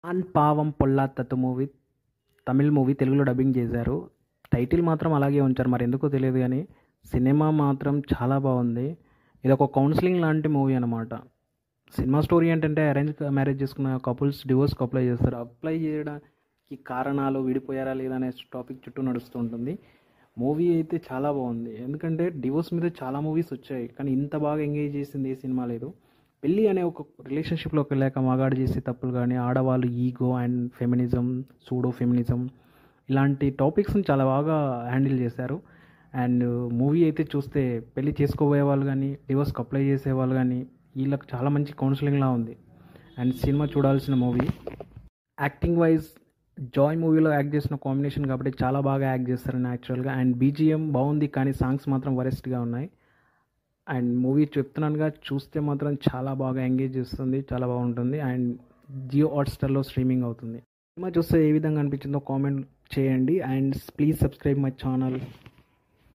On పావం పొల్లాత్తతు movie Tamil movie తెలుగులో dubbing చేశారు. Title మాత్రం అలాగే ఉంచారు. మరి ఎందుకో తెలియదు కానీ సినిమా మాత్రం చాలా బాగుంది. ఇది ఒక కౌన్సిలింగ్ లాంటి మూవీ అనమాట. సినిమా స్టోరీ ఏంటంటే అరేంజ్ మ్యారేజ్ చేసుకున్న కపుల్స్ డివోర్స్కి అప్లై చేస్తారు. అప్లై చేయడానికి కారణాలు, విడిపోయారా లేదా అనే టాపిక్ చుట్టూ నడుస్తూ ఉంటుంది. మూవీ అయితే చాలా బాగుంది. ఎందుకంటే డివోర్స్ మీద చాలా మూవీస్ వచ్చాయి, కానీ ఇంత బాగా ఎంగేజ్ చేసింది ఏ సినిమా లేదు. పెళ్ళి అనే ఒక రిలేషన్షిప్లోకి వెళ్ళాక మగాడు చేసే తప్పులు కానీ, ఆడవాళ్ళు ego and feminism, pseudo feminism ఇలాంటి టాపిక్స్ని చాలా బాగా హ్యాండిల్ చేశారు. అండ్ మూవీ అయితే చూస్తే పెళ్ళి చేసుకోబోయే వాళ్ళు కానీ, డివోర్స్కి అప్లై చేసే వాళ్ళు కానీ వీళ్ళకి చాలా మంచి కౌన్సిలింగ్లా ఉంది. అండ్ సినిమా చూడాల్సిన మూవీ. యాక్టింగ్ వైజ్ జాయ్ మూవీలో యాక్ట్ చేసిన కాంబినేషన్ కాబట్టి చాలా బాగా యాక్ట్ చేస్తారు న్యాచురల్గా. అండ్ బీజిఎం బాగుంది, కానీ సాంగ్స్ మాత్రం వరెస్ట్గా ఉన్నాయి. అండ్ మూవీ చెప్తున్నానుగా, చూస్తే మాత్రం చాలా బాగా ఎంగేజ్ చేస్తుంది, చాలా బాగుంటుంది. అండ్ జియో హాట్స్టార్లో స్ట్రీమింగ్ అవుతుంది. సినిమా చూస్తే ఏ విధంగా అనిపించిందో కామెంట్ చేయండి. And please subscribe my channel.